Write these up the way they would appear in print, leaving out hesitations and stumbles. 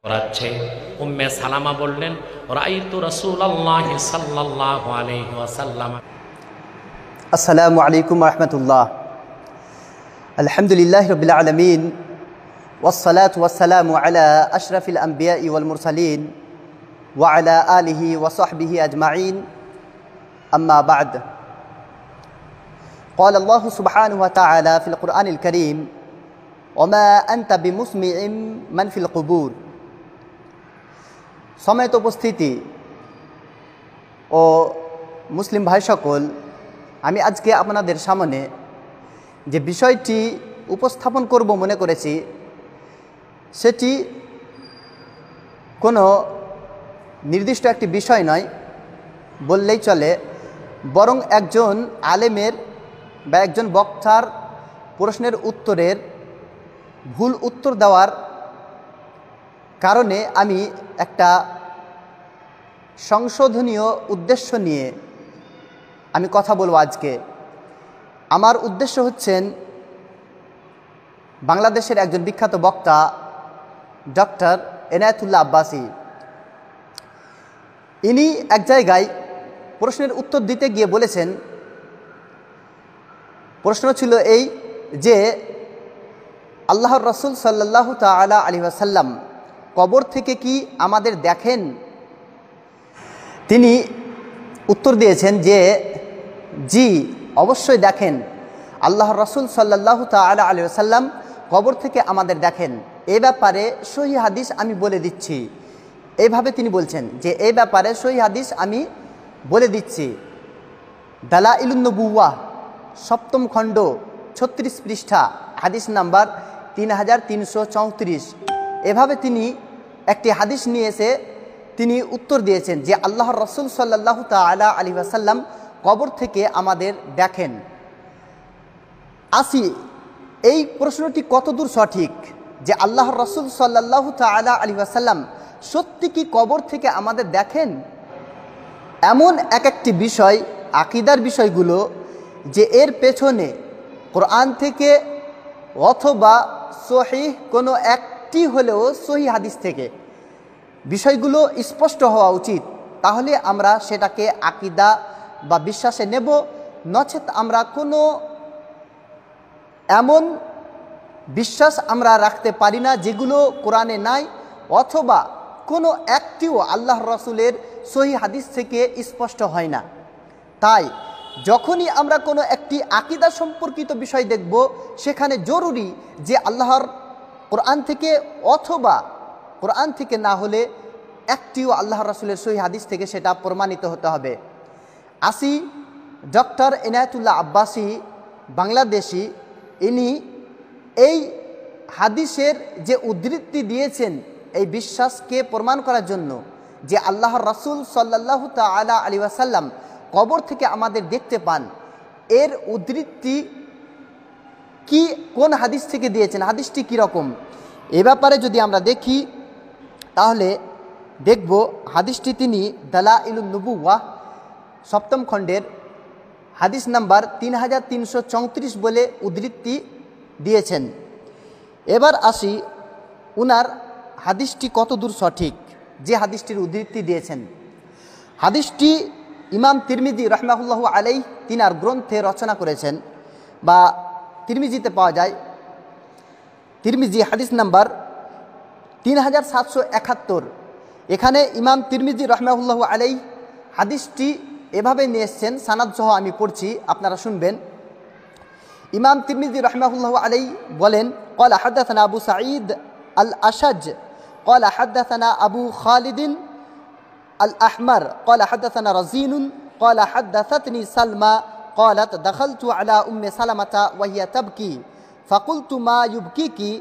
করাচ্ছে। উম্মে সালামা বললেন, রাআইতু রাসূলুল্লাহি সাল্লাল্লাহু আলাইহি ওয়াসাল্লাম। আসসালামু আলাইকুম ওয়া রাহমাতুল্লাহ। আলহামদুলিল্লাহি রাব্বিল আলামিন ওয়াসসালাতু ওয়াসসালামু আলা আশরাফিল আম্বিয়াই ওয়াল মুরসালিন ওয়া আলা আলিহি ওয়া সাহবিহি আজমাইন, আম্মা বা'দ। قال الله سبحانه وتعالى في القرآن الكريم وما أنت بمسمع من في القبور। সমেত উপস্থিতি ও মুসলিম ভাই সকল, আমি আজকে আপনাদের সামনে যে বিষয়টি উপস্থাপন করব মনে করেছি, সেটি কোনো নির্দিষ্ট একটি বিষয় নয় বললেই চলে, বরং একজন আলেমের বা একজন বক্তার প্রশ্নের উত্তরের ভুল উত্তর দেওয়ার কারণে আমি একটা সংশোধনীয় উদ্দেশ্য নিয়ে আমি কথা বলবো আজকে। আমার উদ্দেশ্য হচ্ছেন বাংলাদেশের একজন বিখ্যাত বক্তা ডক্টর এনায়েতুল্লাহ আব্বাসী। ইনি এক জায়গায় প্রশ্নের উত্তর দিতে গিয়ে বলেছেন, প্রশ্ন ছিল এই যে আল্লাহর রাসূল সাল্লাল্লাহু তাআলা আলাইহি ওয়াসাল্লাম কবর থেকে কি আমাদের দেখেন? তিনি উত্তর দিয়েছেন যে জি, অবশ্যই দেখেন। আল্লাহর রাসূল সাল্লাল্লাহু তাআলা আলাইহি ওয়াসাল্লাম কবর থেকে আমাদের দেখেন। এ ব্যাপারে সহিহ হাদিস আমি বলে দিচ্ছি। এইভাবে তিনি বলছেন যে এই ব্যাপারে সহিহ হাদিস আমি বলে দিচ্ছি। দালাইলুন নবুওয়াহ 7ম খণ্ড 36 পৃষ্ঠা, হাদিস নাম্বার 3334। এভাবে তিনি একটি হাদিস নিয়ে এসে তিনি উত্তর দিয়েছেন যে আল্লাহর রাসূল সাল্লাল্লাহু তাআলা আলাইহি ওয়াসাল্লাম কবর থেকে আমাদের দেখেন। আসি, এই প্রশ্নটি কতদূর সঠিক যে আল্লাহর রাসূল সাল্লাল্লাহু তাআলা আলাইহি ওয়াসাল্লাম সত্যি কি কবর থেকে আমাদের দেখেন? এমন একটি বিষয়, আকীদার বিষয়গুলো, যে এর পেছনে কোরআন থেকে অথবা সহিহ কোনো একটি হলেও সহিহ হাদিস থেকে বিষয়গুলো স্পষ্ট হওয়া উচিত। তাহলে আমরা সেটাকে আকীদা বা বিশ্বাসে নেব, নচেত আমরা কোনো এমন বিশ্বাস আমরা রাখতে পারি না যেগুলো কোরআনে নাই, অথবা কোনো একটিও আল্লাহর রাসূলের সহিহ হাদিস থেকে স্পষ্ট হয় না। তাই যখনই আমরা কোনো একটি আকীদা সম্পর্কিত বিষয় দেখব, সেখানে জরুরি যে আল্লাহর কোরআন থেকে অথবা কোরআন থেকে না হলে একটিও আল্লাহর রাসূলের সহিহ হাদিস থেকে সেটা প্রমাণিত হতে হবে। আসি, ডক্টর এনায়েতুল্লাহ আব্বাসী বাংলাদেশি, ইনি এই হাদিসের যে উদ্ধৃতি দিয়েছেন এই বিশ্বাসকে প্রমাণ করার জন্য যে আল্লাহর রাসূল সাল্লাল্লাহু তাআলা আলাইহি ওয়াসাল্লাম কবর থেকে আমাদের দেখতে পান, এর উদ্ধৃতি কি, কোন হাদিস থেকে দিয়েছেন, হাদিসটি কীরকম, এ ব্যাপারে যদি আমরা দেখি তাহলে দেখব হাদিসটি তিনি দালাইলুন নবুওয়াহ 7ম খণ্ডের হাদিস নাম্বার 3334 বলে উদ্ধৃতি দিয়েছেন। এবার আসি উনার হাদিসটি কতদূর সঠিক যে হাদিসটির উদ্ধৃতি দিয়েছেন। হাদিসটি ইমাম তিরমিজি রাহমাহুল্লাহু আলাইহি তিনার গ্রন্থে রচনা করেছেন, বা তিরমিজিতে পাওয়া যায়। তিরমিজি হাদিস নাম্বার 3771। এখানে ইমাম তিরমিজি রাহমাহুল্লাহু আলাইহি হাদিসটি এভাবে নিয়ে এসেছেন, সানাদ সহ আমি পড়ছি, আপনারা শুনবেন। ইমাম তিরমিজি রাহমাহুল্লাহু আলাইহি বলেন, ক্বালা হাদাসানা আবু সাঈদ আল আশাজ ক্বালা হাদাসানা আবু খালিদ আল আহমার ক্বালা হাদাসানা রাজিনুন ক্বালা হাদাসাতনি সালমা ক্বালাত দাখালতু আলা উম্মি সালামাতা ওয়া হিয়া তাবকি ফাকুলতু মা ইউবকিকি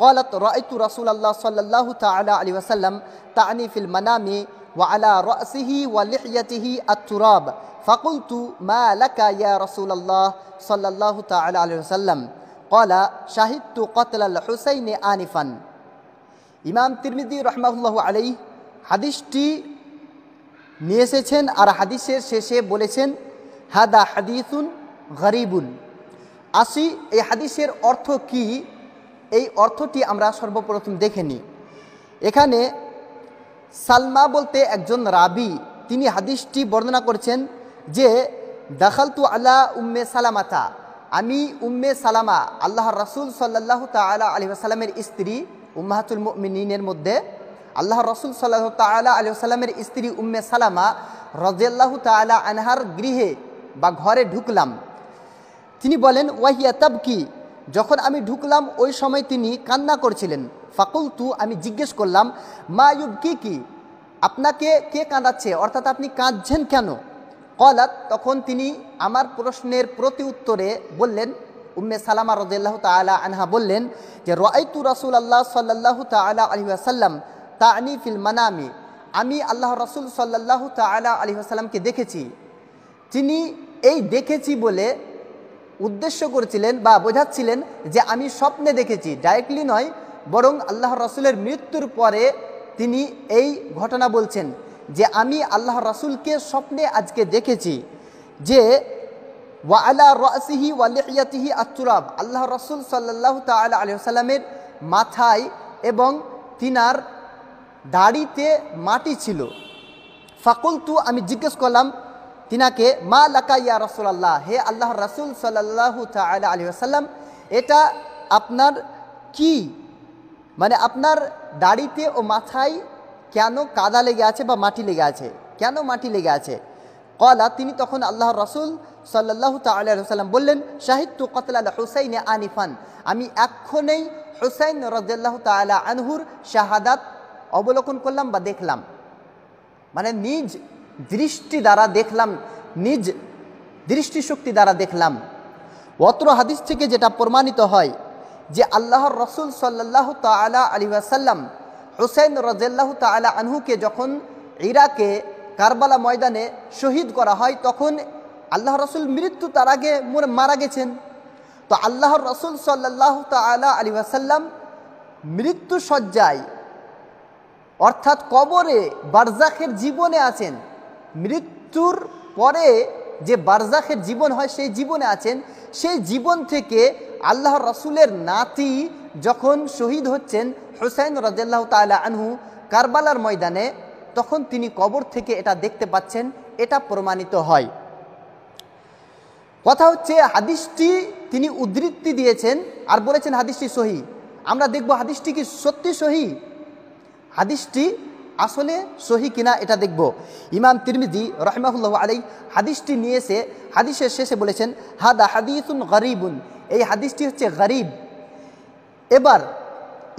ক্বালাত রাআইতু রাসূলুল্লাহ সাল্লাল্লাহু তাআলা আলাইহি ওয়াসাল্লাম তা'নি ফিল মানামি ওয়া আলা রা'সিহি ওয়া লিহইয়াতিহি আত-তুরাব ফাকুলতু মা লাকা ইয়া রাসূলুল্লাহ সাল্লাল্লাহু তাআলা আলাইহি ওয়াসাল্লাম ক্বালা শাহিদতু কতলাল হুসাইন আনিফান। ইমাম তিরমিজি রাহমাহুল্লাহু আলাইহি হাদিসটি নিয়ে এসেছেন, আর হাদিসের শেষে বলেছেন হাদা হাদিসুন গরীবুন। আসি, এই হাদিসের অর্থ কি, এই অর্থটি আমরা সর্বপ্রথম দেখে নিই। এখানে সালমা বলতে একজন রাবি, তিনি হাদিসটি বর্ণনা করেছেন যে দাখালতু আলা উম্মে সালামাতা, আমি উম্মে সালামা আল্লাহর রাসূল সাল্লাল্লাহু তাআলা আলাইহি ওয়াসাল্লামের স্ত্রী, উম্মাহাতুল মুমিনিনের মধ্যে আল্লাহর রাসূল সাল্লাল্লাহু তাআলা আলাইহি ওয়াসাল্লামের স্ত্রী উম্মে সালামা রাদিয়াল্লাহু তাআলা আনহার গৃহে বা ঘরে ঢুকলাম। তিনি বলেন ওয়াহিয়া তাবকি, যখন আমি ঢুকলাম ওই সময় তিনি কান্না করছিলেন। ফাকুলতু, আমি জিজ্ঞেস করলাম মা ইউবকি, আপনাকে কে কাঁদাচ্ছে, অর্থাৎ আপনি কাঁদছেন কেন? ক্বালাত, তখন তিনি আমার প্রশ্নের প্রতি উত্তরে বললেন, উম্মে সালামা রাদিয়াল্লাহু তাআলা আনহা বললেন যে রাআইতু রাসূলুল্লাহ সাল্লাল্লাহু তাআলা আলাইহি ওয়াসাল্লাম তা'নি ফিল মানামি, আমি আল্লাহর রাসূল সাল্লাল্লাহু তাআলা আলাইহি ওয়াসাল্লামকে দেখেছি। তিনি এই দেখেছি বলে উদ্দেশ্য করেছিলেন বা বোঝাচ্ছিলেন যে আমি স্বপ্নে দেখেছি, ডাইরেক্টলি নয়, বরং আল্লাহর রাসূলের মৃত্যুর পরে তিনি এই ঘটনা বলছেন যে আমি আল্লাহর রাসূলকে স্বপ্নে আজকে দেখেছি যে ওয়া আলা রাসিহি ওয়া লিহিয়াতিহি আত-তুরাব, আল্লাহর রাসূল সাল্লাল্লাহু তাআলা আলাইহি ওয়াসাল্লামের মাথায় এবং তিনার দাড়িতে মাটি ছিল। ফাকুলতু, আমি জিজ্ঞেস করলাম তিনাকে মা লাকা ইয়া রাসূলুল্লাহ, হে আল্লাহর রাসূল সাল্লাল্লাহু তাআলা আলাইহি ওয়াসাল্লাম, এটা আপনার কি, মানে আপনার দাড়িতে ও মাথায় কেন কাদা লেগে আছে বা মাটি লেগে আছে, কেন মাটি লেগে আছে? ক্বালা, তিনি তখন আল্লাহর রাসূল সাল্লাল্লাহু তাআলা আলাইহি ওয়াসাল্লাম বললেন শাহিদতু কতলাল হুসাইন আনিফান, আমি এক্ষণেই হুসাইন রাদিয়াল্লাহু তাআলা আনহুর শাহাদাত অবলোকন করলাম বা দেখলাম, মানে নিজ দৃষ্টি দ্বারা দেখলাম, নিজ দৃষ্টিশক্তি দ্বারা দেখলাম। অত্র হাদিস থেকে যেটা প্রমাণিত হয় যে আল্লাহর রাসূল সাল্লাল্লাহু তাআলা আলাইহি ওয়াসাল্লাম হুসাইন রাদিয়াল্লাহু তাআলা আনহুকে যখন ইরাকে কারবালা ময়দানে শহীদ করা হয় তখন আল্লাহর রাসূল মৃত্যু তার আগে মারা গেছেন। তো আল্লাহর রাসূল সাল্লাল্লাহু তাআলা আলাইহি ওয়াসাল্লাম মৃত্যু শয্যায় অর্থাৎ কবরে বারজাখের জীবনে আছেন, মৃত্যুর পরে যে বারজাখের জীবন হয় সেই জীবনে আছেন। সেই জীবন থেকে আল্লাহর রাসূলের নাতি যখন শহীদ হচ্ছেন হুসাইন রাদিয়াল্লাহু তাআলা আনহু কারবালার ময়দানে, তখন তিনি কবর থেকে এটা দেখতে পাচ্ছেন, এটা প্রমাণিত হয়। কথা হচ্ছে হাদিসটি তিনি উদ্ধৃতি দিয়েছেন আর বলেছেন হাদিসটি সহিহ। আমরা দেখব হাদিসটি কি সত্যি সহিহ, হাদিসটি আসলে সহিহ কিনা এটা দেখব। ইমাম তিরমিজি রাহিমাহুল্লাহু আলাইহি হাদিসটি নিয়ে এসে হাদিসের শেষে বলেছেন হাদা হাদিসুন গরিবুন, এই হাদিসটি হচ্ছে গরিব। এবার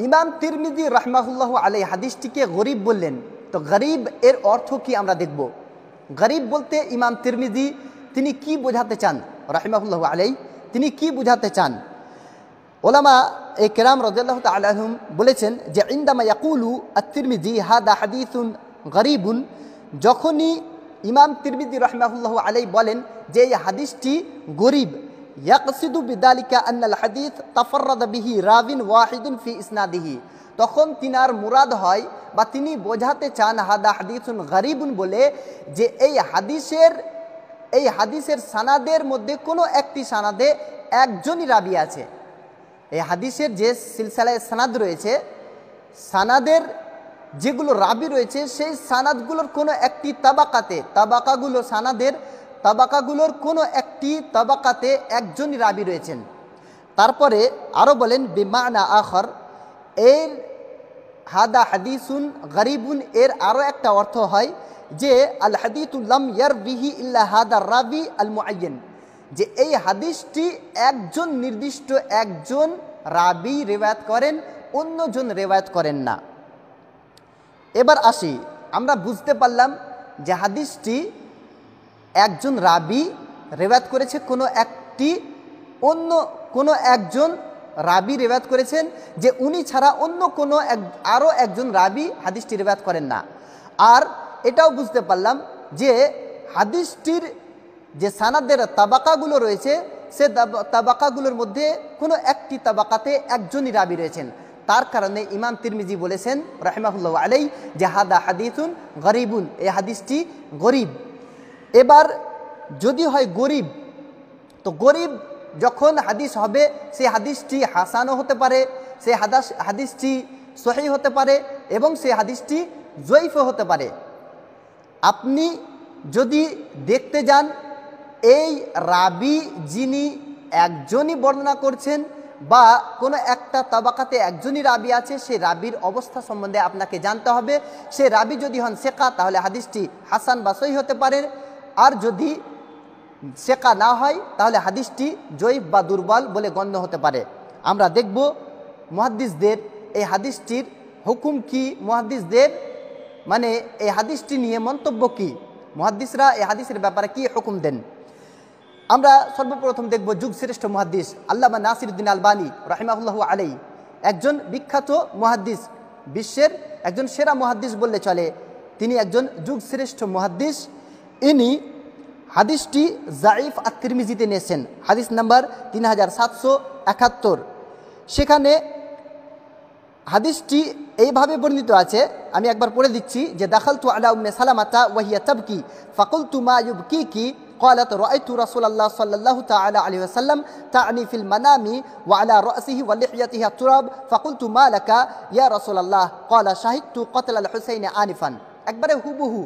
ইমাম তিরমিজি রাহিমাহুল্লাহু আলাইহি হাদিসটিকে গরিব বললেন, তো গরিব এর অর্থ কি আমরা দেখব। গরিব বলতে ইমাম তিরমিজি তিনি কি বোঝাতে চান রাহিমাহুল্লাহু আলাইহি, তিনি কি বোঝাতে চান? ওলামা এই কেরাম রাদিয়াল্লাহু তাআলা আনহুম বলেছেন যে ইনদামা ইয়াকুলু আত-তিরমিজি হাদা হাদিসুন গরিবুন, যখনই ইমাম তিরমিজি রাহিমাহুল্লাহু আলাইহি বলেন যে এই হাদিসটি গরিব, ইয়াকসিদু বিদালিকা আন্নাল হাদিস তাফাররাদা বিহি রাবিন ওয়াহিদুন ফি ইসনাদিহি, তখন তিনার মুরাদ হয় বা তিনি বোঝাতে চান হাদা হাদিসুন গরিবুন বলে যে এই হাদিসের সানাদের মধ্যে কোনো একটি সানাদে একজনই রাবি আছে। এই হাদিসের যে সিলসিলায়ে সানাদ রয়েছে, সানাদের যেগুলো রাবি রয়েছে সেই সানাদগুলোর কোনো একটি তাবাকাগুলোর কোনো একটি তাবাকাতে একজনই রাবি রয়েছেন। তারপরে আরও বলেন বিমানা আখর, এর হাদা হাদিসুন গরিবুন এর আরও একটা অর্থ হয় যে আল হাদিসু লাম ইয়ারবিহি ইল্লা হাদা রাবি আল মুআয়্যান, যে এই হাদিসটি একজন নির্দিষ্ট একজন রাবি রিওয়ায়াত করেন, অন্যজন রিওয়ায়াত করেন না। এবার আসি, আমরা বুঝতে পারলাম যে হাদিসটি একজন রাবি রিওয়ায়াত করেছে, কোনো একজন রাবি রিওয়ায়াত করেছেন যে উনি ছাড়া অন্য আরও একজন রাবি হাদিসটি রিওয়ায়াত করেন না। আর এটাও বুঝতে পারলাম যে হাদিসটির যে সানাদের তাবাকাগুলো রয়েছে সে তাবাকাগুলোর মধ্যে কোনো একটি তাবাকাতে একজনই রাবি রয়েছেন। তার কারণে ইমাম তিরমিজি বলেছেন রাহিমাহুল্লাহু আলাইহি যে হাদা হাদিসুন গরিবুন, এই হাদিসটি গরিব। এবার যদি হয় গরিব, তো গরিব যখন হাদিস হবে সেই হাদিসটি হাসানও হতে পারে, সেই হাদিসটি সহিহ হতে পারে, এবং সেই হাদিসটি জয়ীফও হতে পারে। আপনি যদি দেখতে যান এই রাবি যিনি একজনই বর্ণনা করছেন বা কোনো একটা তাবাকাতে একজনই রাবি আছে, সেই রাবির অবস্থা সম্বন্ধে আপনাকে জানতে হবে। সে রাবি যদি হন সেকা তাহলে হাদিসটি হাসান বা সহিহ হতে পারে, আর যদি সেকা না হয় তাহলে হাদিসটি জয়ীফ বা দুর্বল বলে গণ্য হতে পারে। আমরা দেখব মুহাদ্দিসদের এই হাদিসটির হুকুম কি, মুহাদ্দিসদের মানে এই হাদিসটি নিয়ে মন্তব্য কি, মুহাদ্দিসরা এই হাদিসের ব্যাপারে কি হুকুম দেন। আমরা সর্বপ্রথম দেখব যুগশ্রেষ্ঠ মুহাদ্দিস আল্লামা নাসিরউদ্দিন আলবানী রাহিমাহুল্লাহু আলাইহি, একজন বিখ্যাত মুহাদ্দিস, বিশ্বের একজন সেরা মুহাদ্দিস বললে চলে। তিনি একজন যুগশ্রেষ্ঠ মুহাদ্দিস। ইনি হাদিসটি জাইফ আত-তিরমিজিতে নিয়েছেন, হাদিস নাম্বার 3771। সেখানে হাদিসটি এইভাবে বর্ণিত আছে, আমি একবার পড়ে দিচ্ছি যে দাখালতু আলা উম্মে সালামাতা ওয়া হিয়া তাবকি ফাকুলতু মা ইউবকিকি قالت رأيت رسول الله صلى الله تعالى عليه وسلم تعني في المنام وعلى رأسه ولحيته التراب فقلت ما لك يا رسول الله قال شهدت قتل الحسين آنفا। একবারে হুবহু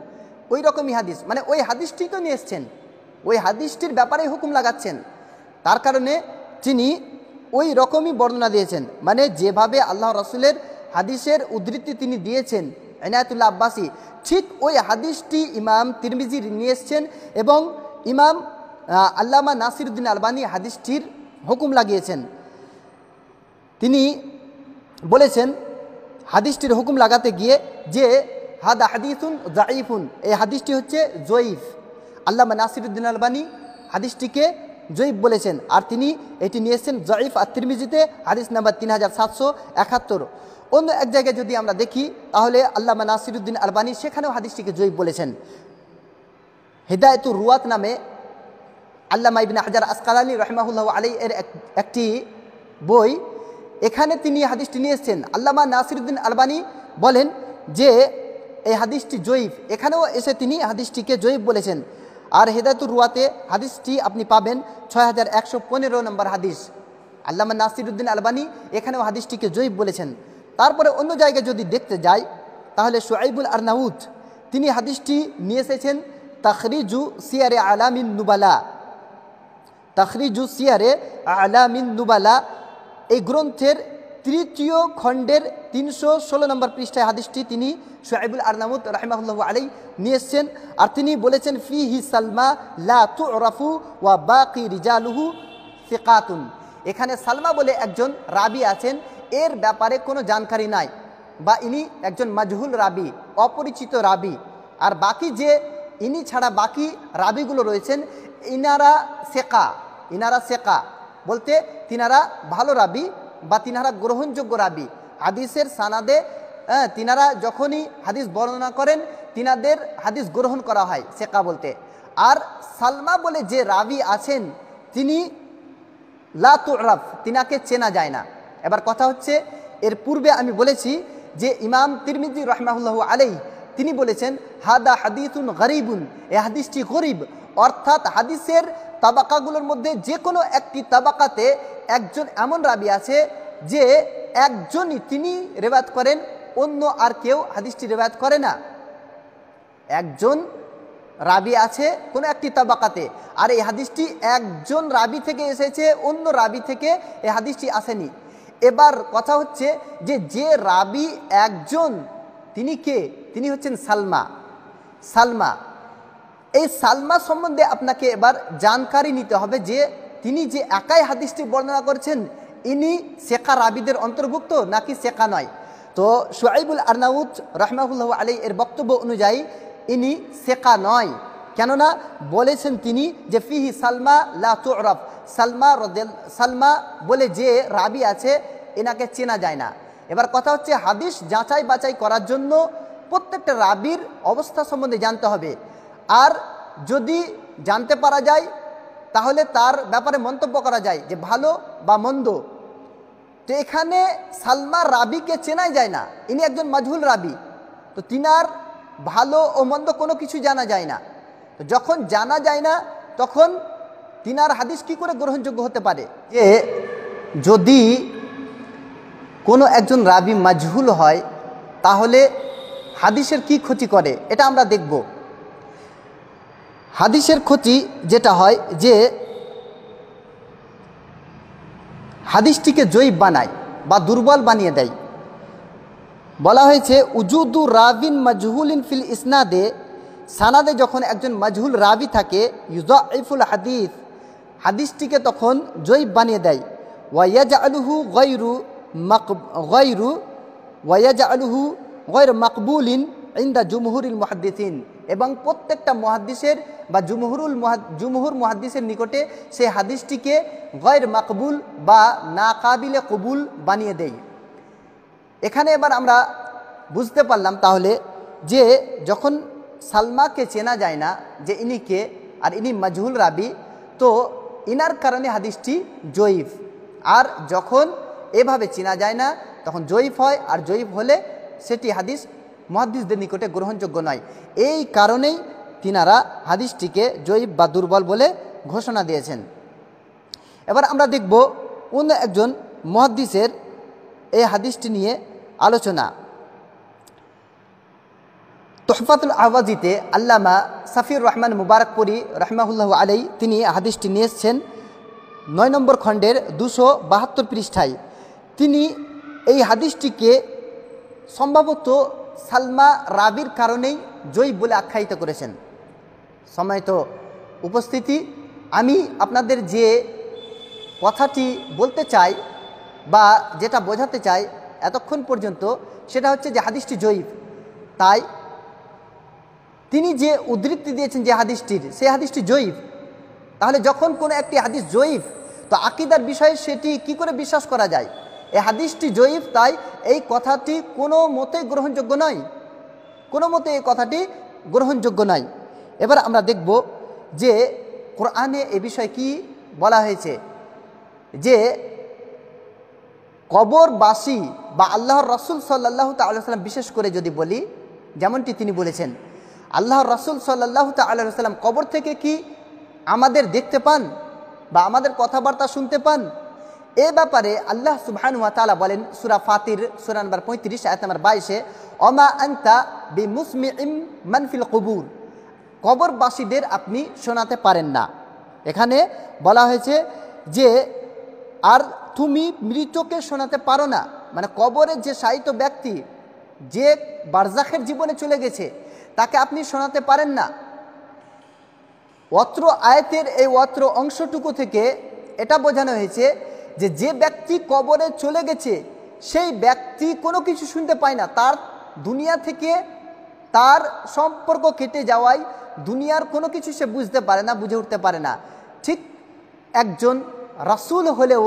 ওই রকমই হাদিস, মানে ওই হাদিসটি তো নিয়ে এসছেন, ওই হাদিসটির ব্যাপারে হুকুম লাগাচ্ছেন, তার কারণে তিনি ওই রকমই বর্ণনা দিয়েছেন। মানে যেভাবে আল্লাহ রসুলের হাদিসের উদ্ধৃতি তিনি দিয়েছেন ইনায়াতুল্লাহ আব্বাসী, ঠিক ওই হাদিসটি ইমাম তিরমিজি নিয়ে এসছেন এবং ইমাম আল্লামা নাসিরউদ্দিন আলবানী হাদিসটির হুকুম লাগিয়েছেন। তিনি বলেছেন হাদিসটির হুকুম লাগাতে গিয়ে যে হাদা হাদিসুন জাইফুন, এই হাদিসটি হচ্ছে জয়ীফ। আল্লামা নাসিরউদ্দিন আলবানী হাদিসটিকে জয়ীফ বলেছেন, আর তিনি এটি নিয়েছেন জয়ীফ আত-তিরমিজিতে হাদিস নাম্বার 3771। অন্য এক জায়গায় যদি আমরা দেখি তাহলে আল্লামা নাসিরউদ্দিন আলবানী সেখানেও হাদিসটিকে জয়ীফ বলেছেন। হিদায়াতুর রুয়াত নামে আল্লামা ইবনে হাজার আসকালানী রাহিমাহুল্লাহু আলাইহি এর একটি বই, এখানে তিনি হাদিসটি নিয়ে এসেছেন। আল্লামা নাসিরউদ্দিন আলবানী বলেন যে এই হাদিসটি জয়ীফ, এখানেও এসে তিনি হাদিসটিকে জয়ীফ বলেছেন। আর হিদায়াতুর রুয়াতে হাদিসটি আপনি পাবেন 6115 নম্বর হাদিস। আল্লামা নাসিরউদ্দিন আলবানী এখানেও হাদিসটিকে জয়ীফ বলেছেন। তারপরে অন্য জায়গায় যদি দেখতে যাই তাহলে শুআইবুল আরনাউত তিনি হাদিসটি নিয়ে এসেছেন তাখরিজু সিয়ারে আলামিন নুবালা, তাখরিজু সিয়ারে আলামিন নুবালা এই গ্রন্থের 3য় খণ্ডের 316 নম্বর পৃষ্ঠায় হাদিসটি তিনি শুআইবুল আরনাউত রাহিমাহুল্লাহু আলাইহি নিয়ে এসেছেন। আর তিনি বলেছেন ফিহি সালমা লা তুরাফু ওয়া বাকি রিজালুহু সিকাতুন, এখানে সালমা বলে একজন রাবি আছেন, এর ব্যাপারে কোনো জানকারি নাই, বা ইনি একজন মাজহুল রাবি, অপরিচিত রাবি, আর বাকি যে ইনি ছাড়া বাকি রাবিগুলো রয়েছেন ইনারা সেকা বলতে তিনারা ভালো রাবি বা তিনারা গ্রহণযোগ্য রাবি। হাদিসের সানাদে তিনারা যখনই হাদিস বর্ণনা করেন তিনাদের হাদিস গ্রহণ করা হয় সেকা বলতে। আর সালমা বলে যে রাবি আছেন তিনি লা তুরাফ, তিনাকে চেনা যায় না। এবার কথা হচ্ছে, এর পূর্বে আমি বলেছি যে ইমাম তিরমিজি রাহিমাহুল্লাহু আলাইহি তিনি বলেছেন হাদা হাদিসুন গরিবুন, এই হাদিসটি গরিব, অর্থাৎ হাদিসের তাবাকাগুলোর মধ্যে যে কোনো একটি তাবাকাতে একজন এমন রাবি আছে যে একজনই তিনি রেওয়ায়াত করেন, অন্য আর কেউ হাদিসটি রেওয়ায়াত করে না। একজন রাবি আছে কোনো একটি তাবাকাতে, আর এই হাদিসটি একজন রাবি থেকে এসেছে, অন্য রাবি থেকে এই হাদিসটি আসেনি। এবার কথা হচ্ছে যে রাবি একজন তিনি কে? তিনি হচ্ছেন সালমা। এই সালমা সম্বন্ধে আপনাকে এবার জানকারি নিতে হবে যে তিনি যে একাই হাদিসটি বর্ণনা করছেন ইনি সেকা রাবিদের অন্তর্ভুক্ত নাকি সেকা নয়। তো শুআইবুল আরনাউত রাহিমাহুল্লাহু আলাইহি এর বক্তব্য অনুযায়ী ইনি সেকা নয়, কেননা বলেছেন তিনি যে ফিহি সালমা লা তুরাফ, সালমা বলে যে রাবি আছে এনাকে চেনা যায় না। এবার কথা হচ্ছে হাদিস যাচাই বাছাই করার জন্য প্রত্যেকটা রাবির অবস্থা সম্বন্ধে জানতে হবে, আর যদি জানতে পারা যায় তাহলে তার ব্যাপারে মন্তব্য করা যায় যে ভালো বা মন্দ। তো এখানে সালমা রাবিকে চেনাই যায় না, ইনি একজন মাজহুল রাবি, তো তিনার ভালো ও মন্দ কোনো কিছু জানা যায় না। তো যখন জানা যায় না তখন তিনার হাদিস কি করে গ্রহণযোগ্য হতে পারে? যে যদি কোনো একজন রাবি মাজহুল হয় তাহলে হাদিসের কি ক্ষতি করে এটা আমরা দেখব। হাদিসের ক্ষতি যেটা হয় যে হাদিসটিকে জয়ীফ বানায় বা দুর্বল বানিয়ে দেয়। বলা হয়েছে উজুদু রাবিন মাজহুলিন ফিল ইসনাদে, সানাদে যখন একজন মাজহুল রাবি থাকে, ইউযাইফুল হাদিস, হাদিসটিকে তখন জয়ীফ বানিয়ে দেয়। ওয়াইয়াজআলুহু গায়রু মাকবুলিন ইনদা জুমহুরিল মুহাদ্দিসিন, এবং প্রত্যেকটা মুহাদ্দিসের বা জুমহুর মুহাদ্দিসের নিকটে সেই হাদিসটিকে গায়র মাকবুল বা না কাবিলে কবুল বানিয়ে দেয়। এখানে এবার আমরা বুঝতে পারলাম তাহলে যে যখন সালমাকে চেনা যায় না যে ইনি কে, আর ইনি মাজহুল রাবি, তো ইনার কারণে হাদিসটি জয়ীফ। আর যখন এভাবে চেনা যায় না তখন জয়ীফ হয়, আর জয়ীফ হলে সেটি হাদিস মুহাদ্দিসদের নিকটে গ্রহণযোগ্য নয়। এই কারণেই তিনারা হাদিসটিকে জয়ীফ বা দুর্বল বলে ঘোষণা দিয়েছেন। এবার আমরা দেখব অন্য একজন মুহাদ্দিসের এই হাদিসটি নিয়ে আলোচনা। তুহফাতুল আওয়াজিতে আল্লামা সাফিউর রহমান মুবারকপুরি রাহমাহুল্লাহু আলাইহি তিনি হাদিসটি নিয়ে এসেছেন 9 নম্বর খণ্ডের 272 পৃষ্ঠায়। তিনি এই হাদিসটিকে সম্ভবত সালমা রাবির কারণেই জয়ীফ বলে আখ্যায়িত করেছেন। সম্মানিত উপস্থিতি, আমি আপনাদের যে কথাটি বলতে চাই বা যেটা বোঝাতে চাই এতক্ষণ পর্যন্ত, সেটা হচ্ছে যে হাদিসটি জয়ীফ। তাই তিনি যে উদ্ধৃতি দিয়েছেন যে হাদিসটির, সেই হাদিসটি জয়ীফ। তাহলে যখন কোনো একটি হাদিস জয়ীফ, তো আকীদার বিষয়ে সেটি কি করে বিশ্বাস করা যায়? এই হাদিসটি জয়ীফ, তাই এই কথাটি কোনো মতেই গ্রহণযোগ্য নয়, কোনো মতে এই কথাটি গ্রহণযোগ্য নয়। এবার আমরা দেখব যে কোরআনে এ বিষয়ে কি বলা হয়েছে, যে কবরবাসী বা আল্লাহর রাসূল সাল্লাল্লাহু তাআলা সাল্লাম, বিশেষ করে যদি বলি যেমনটি তিনি বলেছেন, আল্লাহর রাসূল সাল্লাল্লাহু তাআলা সাল্লাম কবর থেকে কি আমাদের দেখতে পান বা আমাদের কথাবার্তা শুনতে পান? এ ব্যাপারে আল্লাহ সুবহানাহু ওয়া তাআলা বলেন সূরা ফাতির সূরা নম্বর 35 আয়াত নম্বর 22-এ, ওমা আনতা বিমুসমিইম মান ফিল কুবুর, কবরবাসীদের আপনি শোনাতে পারেন না। এখানে বলা হয়েছে যে আর তুমি মৃতকে শোনাতে পারো না, মানে কবরে যে শায়িত ব্যক্তি, যে বারজাখের জীবনে চলে গেছে, তাকে আপনি শোনাতে পারেন না। অত্র আয়াতের এই অত্র অংশটুকু থেকে এটা বোঝানো হয়েছে যে যে ব্যক্তি কবরে চলে গেছে সেই ব্যক্তি কোনো কিছু শুনতে পায় না, তার দুনিয়া থেকে তার সম্পর্ক কেটে যাওয়ায় দুনিয়ার কোনো কিছু সে বুঝতে পারে না, বুঝে উঠতে পারে না। ঠিক একজন রাসূল হলেও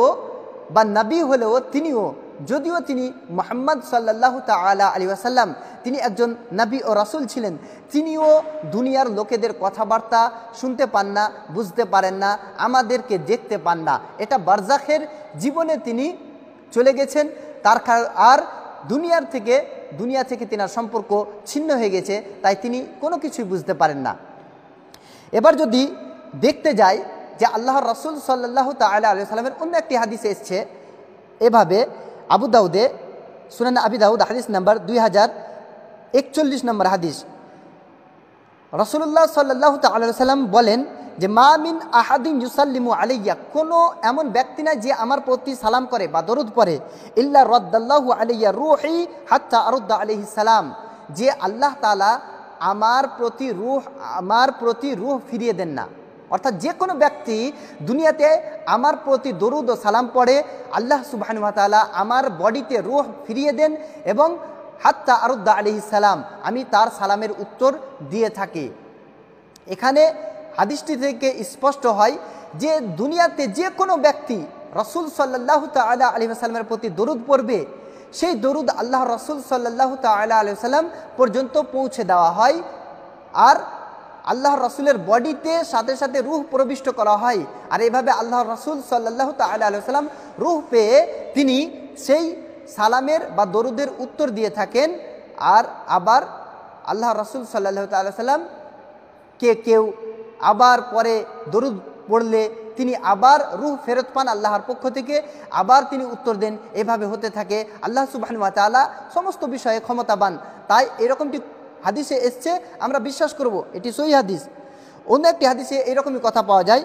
বা নবী হলেও তিনিও, যদিও তিনি মুহাম্মদ সাল্লাল্লাহু তাআলা আলাইহি ওয়াসাল্লাম, তিনি একজন নবী ও রাসূল ছিলেন, তিনিও দুনিয়ার লোকেদের কথাবার্তা শুনতে পান না, বুঝতে পারেন না, আমাদেরকে দেখতে পান না। এটা বারজাখের জীবনে তিনি চলে গেছেন, তার আর দুনিয়া থেকে তিনার সম্পর্ক ছিন্ন হয়ে গেছে, তাই তিনি কোনো কিছুই বুঝতে পারেন না। এবার যদি দেখতে যাই যে আল্লাহর রাসূল সাল্লাল্লাহু তাআলা আলাইহি ওয়াসাল্লামের অন্য একটি হাদিসে এসেছে এভাবে, আবু দাউদে সুনান আবি দাউদ হাদিস নাম্বার 2041 নম্বর হাদিস, রাসূলুল্লাহ সাল্লাল্লাহু তাআলা আলাইহি ওয়াসাল্লাম বলেন যে মা মিন আহাদিন ইউসাল্লিমু আলাইয়া, কোনো এমন ব্যক্তি না যে আমার প্রতি সালাম করে বা দরুদ পড়ে, ইল্লা রাদ্দাল্লাহু আলাইয়া রূহি হাত্তা আরুদ্দা আলাইহিস সালাম, যে আল্লাহ তাআলা আমার প্রতি রূহ ফিরিয়ে দেন না। অর্থাৎ যে কোনো ব্যক্তি দুনিয়াতে আমার প্রতি দরুদ ও সালাম পড়ে, আল্লাহ সুবহানাহু ওয়া তাআলা আমার বডিতে রূহ ফিরিয়ে দেন এবং হাত্তা আরুদ্দা আলাইহিস সালাম, আমি তার সালামের উত্তর দিয়ে থাকি। এখানে হাদিসটি থেকে স্পষ্ট হয় যে দুনিয়াতে যে কোনো ব্যক্তি রাসূল সাল্লাল্লাহু তাআলা আলাইহি ওয়াসাল্লামের প্রতি দরুদ পড়বে, সেই দরুদ আল্লাহ রাসূল সাল্লাল্লাহু তাআলা আলাইহি ওয়াসাল্লাম পর্যন্ত পৌঁছে দেওয়া হয়, আর আল্লাহর রাসূলের বডিতে সাথে সাথে রূহ প্রবিষ্ট করা হয়। আর এভাবে আল্লাহর রাসূল সাল্লাল্লাহু তাআলা আলাইহি ওয়াসাল্লাম রূহ পেয়ে তিনি সেই সালামের বা দরুদের উত্তর দিয়ে থাকেন। আর আবার আল্লাহর রাসূল সাল্লাল্লাহু তাআলা আলাইহি ওয়াসাল্লাম কেউ আবার পরে দরুদ পড়লে তিনি আবার রূহ ফেরত পান আল্লাহর পক্ষ থেকে, আবার তিনি উত্তর দেন। এভাবে হতে থাকে। আল্লাহ সুবহানাহু ওয়া তাআলা সমস্ত বিষয়ে ক্ষমতাবান, তাই এরকমটি হাদিসে এসছে, আমরা বিশ্বাস করব এটি সহিহ হাদিস। অন্য একটি হাদিসে এরকমই কথা পাওয়া যায়।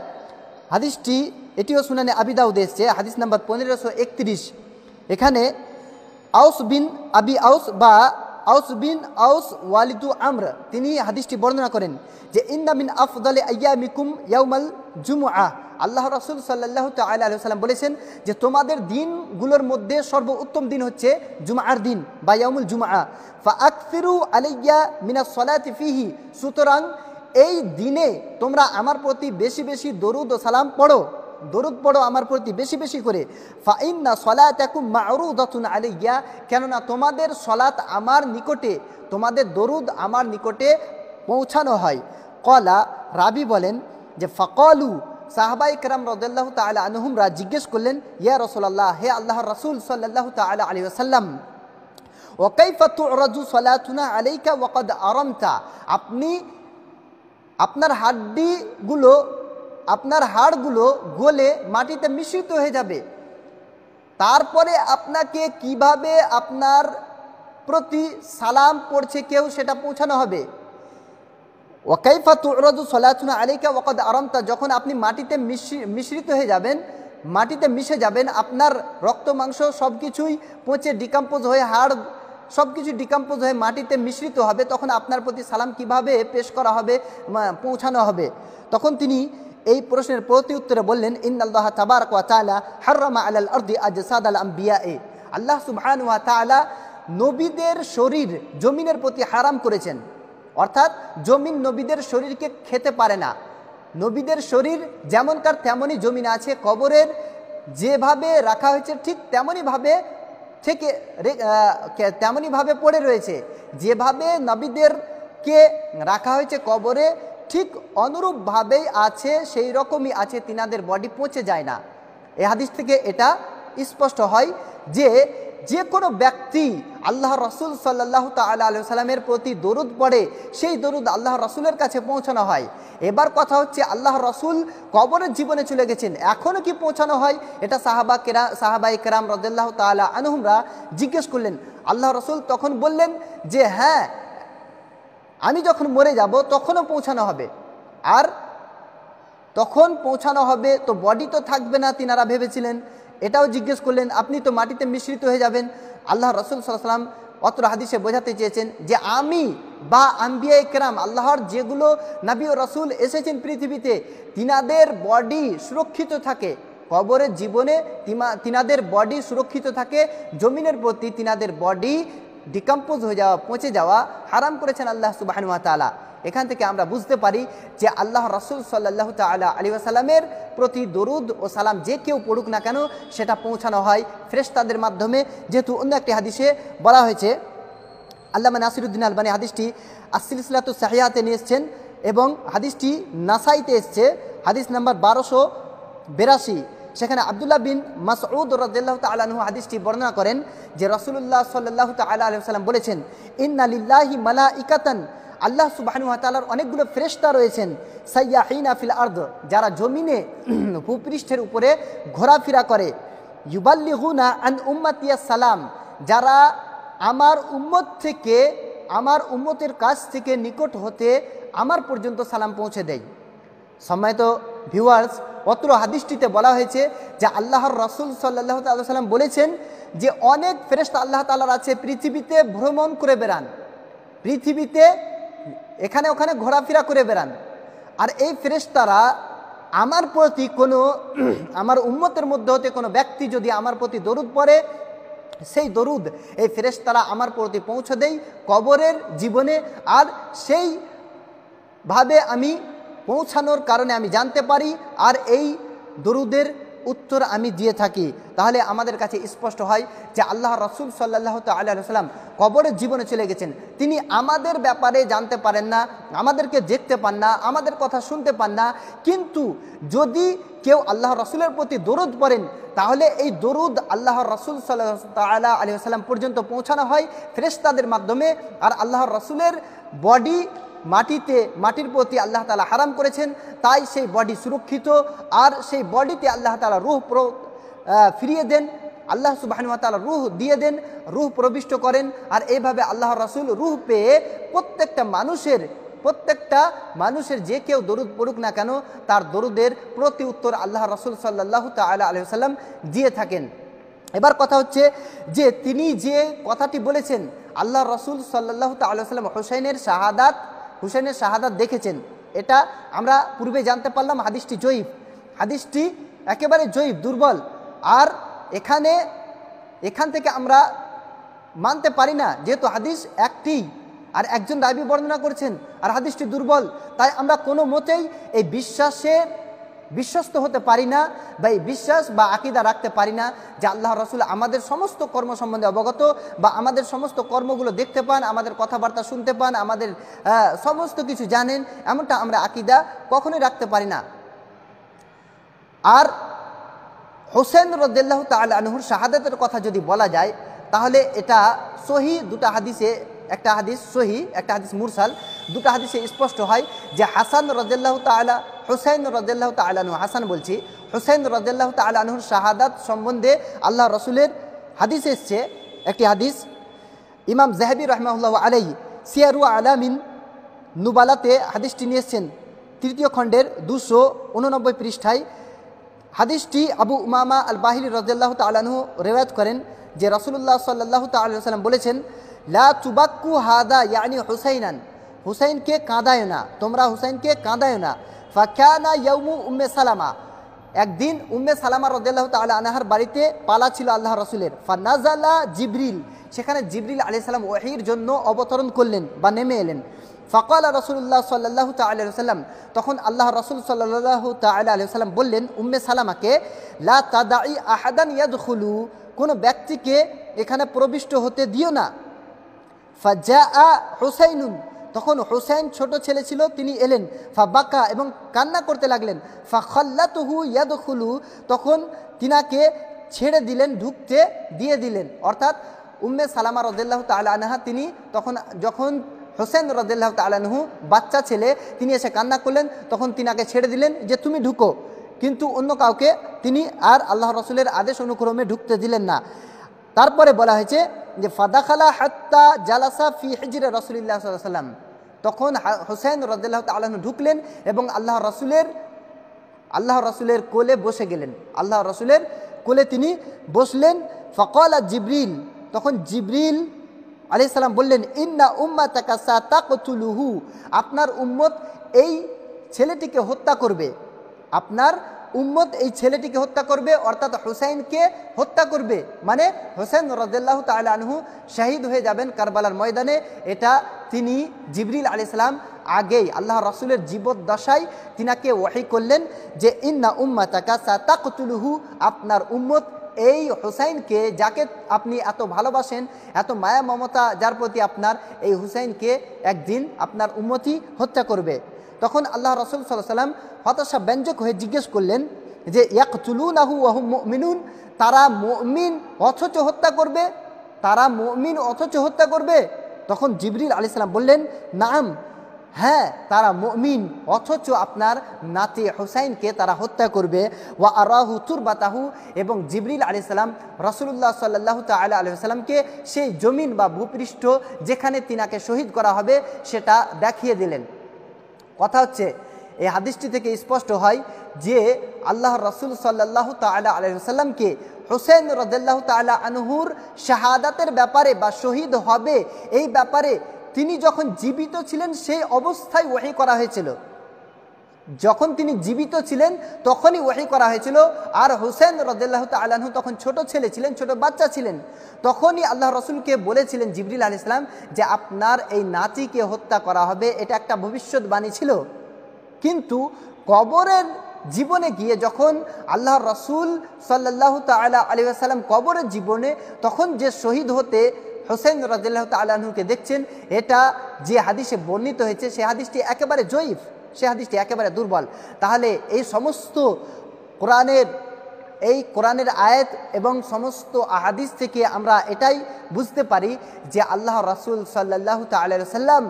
হাদিসটি এটিও সুনানে আবি দাউদে এসছে, হাদিস নাম্বার 1531। এখানে আউস বিন আবি আউস বা আউস বিন আউস ওয়ালিদু আমর তিনি হাদিসটি বর্ণনা করেন যে ইন্না মিন আফদালি আইয়ামিকুম ইয়াউমাল জুমআ। আল্লাহ রাসূল সাল্লাল্লাহু তাআলা আলাইহি ওয়াসাল্লাম বলেছেন যে তোমাদের দিনগুলোর মধ্যে সর্বোত্তম দিন হচ্ছে জুমআর দিন বা ইয়াউমুল জুমআ। ফাআকসিরু আলাইয়া মিনাস সালাতি ফিহি, সুতরাং এই দিনে তোমরা আমার প্রতি বেশি বেশি দরুদ ও সালাম পড়ো, দরুদ পড়ো আমার প্রতি বেশি বেশি করে। ফাইন্না সলাতাকুম মা'রুদাতুন আলাইয়া, কেননা তোমাদের সলাত আমার নিকটে, তোমাদের দরুদ আমার নিকটে পৌঁছানো হয়। কলা, রাবি বলেন যে ফাকালু, সাহাবায়ে কেরাম রাদিয়াল্লাহু তাআলা আনহুমরা জিজ্ঞেস করলেন, ইয়া রাসূলুল্লাহ, হে আল্লাহর রাসূল সাল্লাল্লাহু তাআলা আলাইহি ওয়াসাল্লাম, ওয়া কাইফা তু'রাজু সালাতুনা আলাইকা ওয়া ক্বাদ আরামতা, আপনি আপনার হাড়গুলো গলে মাটিতে মিশ্রিত হয়ে যাবে, তারপরে আপনাকে কিভাবে আপনার প্রতি সালাম পড়ছে কেউ সেটা পৌঁছানো হবে। ওয়া কাইফা তু'রাজু সালাতুনা আলাইকা ওয়া ক্বাদ আরামতা, যখন আপনি মাটিতে মিশ্রিত হয়ে যাবেন, মাটিতে মিশে যাবেন, আপনার রক্ত মাংস সব কিছুই পচে ডিকম্পোজ হয়ে, হাড় সব কিছু ডিকম্পোজ হয়ে মাটিতে মিশ্রিত হবে, তখন আপনার প্রতি সালাম কিভাবে পেশ করা হবে, পৌঁছানো হবে। তখন তিনি এই প্রশ্নের প্রতি উত্তরে বললেন, ইন্নাল্লাহ তাবারাকা ওয়া তাআলা হাররামা আলাল আরদি আজসাদাল আমবিয়ায়ে, আল্লাহ সুবহানাহু ওয়া তাআলা নবীদের শরীর জমিনের প্রতি হারাম করেছেন, অর্থাৎ জমিন নবীদের শরীরকে খেতে পারে না। নবীদের শরীর যেমনকার তেমনই জমিন আছে, কবরের যেভাবে রাখা হয়েছে ঠিক তেমনইভাবে পড়ে রয়েছে। যেভাবে নবীদেরকে রাখা হয়েছে কবরে ঠিক অনুরূপভাবেই আছে, সেই রকমই আছে, তিনাদের বডি পচে যায় না। এই হাদিস থেকে এটা স্পষ্ট হয় যে যে কোনো ব্যক্তি আল্লাহ রাসূল সাল্লাল্লাহু তাআলা আলাইহি ওয়াসাল্লামের প্রতি দরুদ পড়ে, সেই দরুদ আল্লাহ রাসূলের কাছে পৌঁছানো হয়। এবার কথা হচ্ছে আল্লাহ রাসূল কবরের জীবনে চলে গেছেন, এখনও কি পৌঁছানো হয়? এটা সাহাবায়ে কেরাম রাদিয়াল্লাহু তাআলা আনহুমরা জিজ্ঞেস করলেন। আল্লাহ রাসূল তখন বললেন যে হ্যাঁ, আমি যখন মরে যাব তখনও পৌঁছানো হবে। আর তখন পৌঁছানো হবে তো বডি তো থাকবে না, তিনারা ভেবেছিলেন। এটাও জিজ্ঞেস করলেন, আপনি তো মাটিতে মিশ্রিত হয়ে যাবেন। আল্লাহ রাসূল সাল্লাল্লাহু আলাইহি ওয়াসাল্লাম অত্র হাদিসে বোঝাতে চেয়েছেন যে আমি বা আম্বিয়ায়ে কেরাম, আল্লাহর যেগুলো নবী ও রাসূল এসেছেন পৃথিবীতে, তিনাদের বডি সুরক্ষিত থাকে কবরের জীবনে, তিনাদের বডি সুরক্ষিত থাকে, জমিনের প্রতি তিনাদের বডি ডিকম্পোজ হয়ে যাওয়া, পচে যাওয়া হারাম করেছেন আল্লাহ সুবহানাহু ওয়া তাআলা। এখান থেকে আমরা বুঝতে পারি যে আল্লাহ রাসূল সাল্লাল্লাহু তাআলা আলাইহি ওয়াসাল্লামের প্রতি দরুদ ও সালাম যে কেউ পড়ুক না কেন সেটা পৌঁছানো হয় ফেরেশতাদের মাধ্যমে। যেহেতু অন্য একটি হাদিসে বলা হয়েছে, আল্লামা নাসিরুদ্দিন আলবানী হাদিসটি আস-সিলসিলাতুস সাহিহাতে নিয়ে এসেছেন এবং হাদিসটি নাসাইতে এসছে, হাদিস নাম্বার 1282। সেখানে আব্দুল্লাহ বিন মাসউদ রাদিয়াল্লাহু তাআলা আনহু হাদিসটি বর্ণনা করেন যে রাসূলুল্লাহ সাল্লাল্লাহু তাআলা আলাইহি ওয়াসাল্লাম বলেছেন, ইন্না লিল্লাহি মালাইকাতান, আল্লাহ সুবহানাহু ওয়া তাআলার অনেকগুলো ফেরেশতা রয়েছেন, সাইয়াহিনা ফিল আরদ, যারা জমিনে ভূপৃষ্ঠের উপরে ঘোরাফেরা করে, ইউবাল্লিগুনা আন উম্মাতিয়াস সালাম, যারা আমার উম্মতের কাছ থেকে নিকট হতে আমার পর্যন্ত সালাম পৌঁছে দেয়। সম্মানিত ভিউয়ার্স, অত্র হাদিসটিতে বলা হয়েছে যে আল্লাহর রাসূল সাল্লাল্লাহু তাআলা সাল্লাম বলেছেন যে অনেক ফেরেশতা আল্লাহ তাআলার আছে, পৃথিবীতে ভ্রমণ করে বেড়ান, পৃথিবীতে এখানে ওখানে ঘোরাফেরা করে বেড়ান। আর এই ফেরেশতারা আমার প্রতি আমার উম্মতের মধ্যে হতে কোনো ব্যক্তি যদি আমার প্রতি দরুদ পড়ে, সেই দরুদ এই ফেরেশতারা আমার প্রতি পৌঁছে দেয় কবরের জীবনে। আর সেইভাবে আমি পৌঁছানোর কারণে আমি জানতে পারি, আর এই দরুদের উত্তর আমি দিয়ে থাকি। তাহলে আমাদের কাছে স্পষ্ট হয় যে আল্লাহ রাসূল সাল্লাল্লাহু তাআলা আলাইহি ওয়াসাল্লাম কবরের জীবনে চলে গেছেন। তিনি আমাদের ব্যাপারে জানতে পারেন না, আমাদেরকে দেখতে পান না, আমাদের কথা শুনতে পান না, কিন্তু যদি কেউ আল্লাহ রাসূলের প্রতি দরুদ পড়েন তাহলে এই দরুদ আল্লাহ রাসূল সাল্লাল্লাহু তাআলা আলাইহি ওয়াসাল্লাম পর্যন্ত পৌঁছানো হয় ফেরেশতাদের মাধ্যমে। আর আল্লাহর রাসূলের বডি মাটির প্রতি আল্লাহ তাআলা হারাম করেছেন, তাই সেই বডি সুরক্ষিত। আর সেই বডিতে আল্লাহ তাআলা রূহ ফিরিয়ে দেন, আল্লাহ সুবহানাহু ওয়া তাআলা রূহ দিয়ে দেন, রূহ প্রবিষ্ট করেন। আর এইভাবে আল্লাহ রাসূল রূহ পেয়ে প্রত্যেকটা মানুষের যে কেউ দরুদ পড়ুক না কেন, তার দরুদের প্রতি উত্তর আল্লাহ রাসূল সাল্লাল্লাহু তাআলা আলাইহি ওয়াসাল্লাম দিয়ে থাকেন। এবার কথা হচ্ছে যে তিনি যে কথাটি বলেছেন, আল্লাহ রাসূল সাল্লাল্লাহু তাআলা আলাইহি ওয়াসাল্লাম হুসাইনের শাহাদাত দেখেছেন, এটা আমরা পূর্বে জানতে পারলাম। হাদিসটি জয়ীফ, হাদিসটি একেবারে জয়ীফ, দুর্বল। আর এখান থেকে আমরা মানতে পারি না, যেহেতু হাদিস একটি আর একজন রাবী বর্ণনা করেছেন আর হাদিসটি দুর্বল, তাই আমরা কোনো মতেই এই বিশ্বস্ত হতে পারি না বা এই বিশ্বাস বা আকীদা রাখতে পারি না যে আল্লাহ রাসূল আমাদের সমস্ত কর্ম সম্বন্ধে অবগত বা আমাদের সমস্ত কর্মগুলো দেখতে পান, আমাদের কথাবার্তা শুনতে পান, আমাদের সমস্ত কিছু জানেন, এমনটা আমরা আকীদা কখনোই রাখতে পারি না। আর হোসেন রাদিয়াল্লাহু তাআলা আনহুর শাহাদাতের কথা যদি বলা যায়, তাহলে এটা সহি দুটা হাদিসে, একটা হাদিস সহি, একটা হাদিস মুরসাল, দুটা হাদিসে স্পষ্ট হয় যে হুসাইন রাদিয়াল্লাহু তাআলা আনহু, হাসান বলছি, হুসাইন রাদিয়াল্লাহু তাআলা আনহুর শাহাদাত সম্বন্ধে আল্লাহ রাসূলের হাদিস এসছে। একটি হাদিস ইমাম যাহাবী রাহিমাহুল্লাহু আলাইহি সিয়ারু আলামিন নুবালাতে হাদিসটি নিয়ে এসেছেন, 3য় খণ্ডের 289 পৃষ্ঠায়। হাদিসটি আবু উমামা আল বাহিলি রাদিয়াল্লাহু তাআলা আনহু রিওয়ায়াত করেন যে রাসূলুল্লাহ সাল্লাল্লাহু তাআলা আলাইহি ওয়াসাল্লাম বলেছেন, লা তুবাক্কু হাদা ইয়ানি হুসাইনান, হুসাইনকে কাঁদায় না, তোমরা হুসাইনকে কাঁদায় না। ফাকানা ইয়াউমু উম্মে সালামা, একদিন উম্মে সালামা রাদিয়াল্লাহু তাআলা আনহার বাড়িতে পালা ছিল আল্লাহ রাসূলের। ফানাজালা জিবরিল, সেখানে জিবরিল আলাইহিস সালাম ওহীর জন্য অবতরণ করলেন বা নেমে এলেন। ফাকালা রাসূলুল্লাহ সাল্লাল্লাহু তাআলা আলাইহি ওয়াসাল্লাম, তখন আল্লাহ রাসূল সাল্লাল্লাহু তাআলা আলাইহি ওয়াসাল্লাম বললেন উম্মে সালামাকে, লা তাদাই আহাদান ইয়াদখুলু, কোনো ব্যক্তিকে এখানে প্রবিষ্ট হতে দিও না। ফাজাআ হুসাইনুন, তখন হুসাইন ছোট ছেলে ছিল, তিনি এলেন। ফাবাকা, এবং কান্না করতে লাগলেন। ফাখাল্লাতুহু ইয়াদখুলু, তখন তিনাকে ছেড়ে দিলেন, ঢুকতে দিয়ে দিলেন। অর্থাৎ উম্মে সালামা রাদিয়াল্লাহু তাআলা আনহা, তিনি যখন হুসাইন রাদিয়াল্লাহু তাআলা আনহু বাচ্চা ছেলে, তিনি এসে কান্না করলেন, তখন তিনাকে ছেড়ে দিলেন যে তুমি ঢুকো, কিন্তু অন্য কাউকে তিনি আর আল্লাহ রাসূলের আদেশ অনুক্রমে ঢুকতে দিলেন না। তারপরে বলা হয়েছে যে ফাদাখালা হাত্তা জালাসা ফি হিজরি রাসূলিল্লাহ সাল্লাল্লাহু আলাইহি ওয়াসাল্লাম, তখন হুসাইন রাদিয়াল্লাহু তাআলা আনহু ঢুকলেন এবং আল্লাহ রাসূলের কোলে বসে গেলেন, আল্লাহ রাসূলের কোলে তিনি বসলেন। ফাকালা জিবরিল, তখন জিবরিল আলাইহিস সালাম বললেন, ইন্না উম্মাতাকা সাতাকতুলুহু, আপনার উম্মত এই ছেলেটিকে হত্যা করবে, আপনার উম্মত এই ছেলেটিকে হত্যা করবে, অর্থাৎ হুসাইনকে হত্যা করবে। মানে হুসাইন রাদিয়াল্লাহু তাআলা আনহু শহীদ হয়ে যাবেন কারবালার ময়দানে। এটা তিনি জিবরিল আলাইহিস সালাম আগেই আল্লাহ রাসূলের জীবদ্দশায় তিনাকে ওহী করলেন যে ইন্না উম্মাতাকা সাতাকতুলুহু, আপনার উম্মত এই হুসাইনকে, যাকে আপনি এত ভালোবাসেন, এত মায়া মমতা যার প্রতি আপনার, এই হুসাইনকে একদিন আপনার উম্মতই হত্যা করবে। তখন আল্লাহ রাসূল সাল্লাল্লাহু আলাইহি ওয়াসাল্লাম হতাশা ব্যঞ্জক হয়ে জিজ্ঞেস করলেন যে ইয়াকতুলুনাহু ওয়া হুম মুমিনুন, তারা মুমিন অথচ হত্যা করবে, তারা মুমিন অথচ হত্যা করবে? তখন জিবরিল আলাইহিস সালাম বললেন, নাম, হ্যাঁ তারা মুমিন, অথচ আপনার নাতি হুসাইনকে তারা হত্যা করবে। ওয়া আরাহু তুরবাতাহু, এবং জিবরিল আলাইহিস সালাম রাসূলুল্লাহ সাল্লাল্লাহু তাআলা আলাইহি ওয়াসাল্লামকে সেই জমিন বা ভূপৃষ্ঠ যেখানে তিনাকে শহীদ করা হবে সেটা দেখিয়ে দিলেন। কথা হচ্ছে এই হাদিসটি থেকে স্পষ্ট হয় যে আল্লাহ রাসূল সাল্লাল্লাহু তাআলা আলাইহি ওয়াসাল্লামকে হুসাইন রাদিয়াল্লাহু তাআলা আনহুর শাহাদাতের ব্যাপারে বা শহীদ হবে এই ব্যাপারে তিনি যখন জীবিত ছিলেন সেই অবস্থায় ওহী করা হয়েছিল। যখন তিনি জীবিত ছিলেন তখনই ওহী করা হয়েছিল। আর হুসাইন রাদিয়াল্লাহু তাআলা আনহু তখন ছোট ছেলে ছিলেন, ছোট বাচ্চা ছিলেন। তখনই আল্লাহ রাসূলকে বলেছিলেন জিবরিল আলাইহিস সালাম যে আপনার এই নাতিকে হত্যা করা হবে, এটা একটা ভবিষ্যৎবাণী ছিল। কিন্তু কবরের জীবনে গিয়ে যখন আল্লাহ রাসূল সাল্লাল্লাহু তাআলা আলাইহি ওয়াসাল্লাম কবরের জীবনে তখন যে শহীদ হতে হুসাইন রাদিয়াল্লাহু তাআলা আনহুকে দেখছেন, এটা যে হাদিসে বর্ণিত হয়েছে সে হাদিসটি একেবারে জয়ীফ, সে হাদিসটি একেবারে দুর্বল। তাহলে এই সমস্ত কোরআনের আয়াত এবং সমস্ত আহাদিস থেকে আমরা এটাই বুঝতে পারি যে আল্লাহ রাসূল সাল্লাল্লাহু তাআলা আলাইহি ওয়াসাল্লাম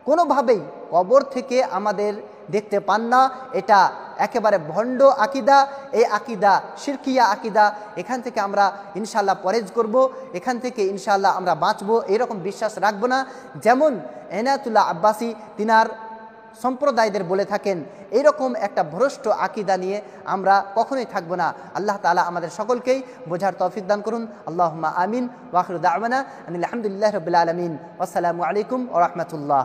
কোনোভাবেই কবর থেকে আমাদের দেখতে পান না। এটা একেবারে ভণ্ড আকিদা, এই আকিদা শিরকিয়া আকিদা। এখান থেকে আমরা ইনশাআল্লাহ পরেজ করব, এখান থেকে ইনশাআল্লাহ আমরা বাঁচবো, এরকম বিশ্বাস রাখবো না। যেমন এনায়েতুল্লাহ আব্বাসী তিনার সম্প্রদায়দের বলে থাকেন, এইরকম একটা ভ্রষ্ট আকিদা নিয়ে আমরা কখনোই থাকবো না। আল্লাহ তাআলা আমাদের সকলকেই বোঝার তৌফিক দান করুন। আল্লাহুম্মা আমিন। ওয়া আখিরু দাওয়ানা আনিল হামদুলিল্লাহি রাব্বিল আলামিন। আসসালামু আলাইকুম ওয়া রাহমাতুল্লাহ।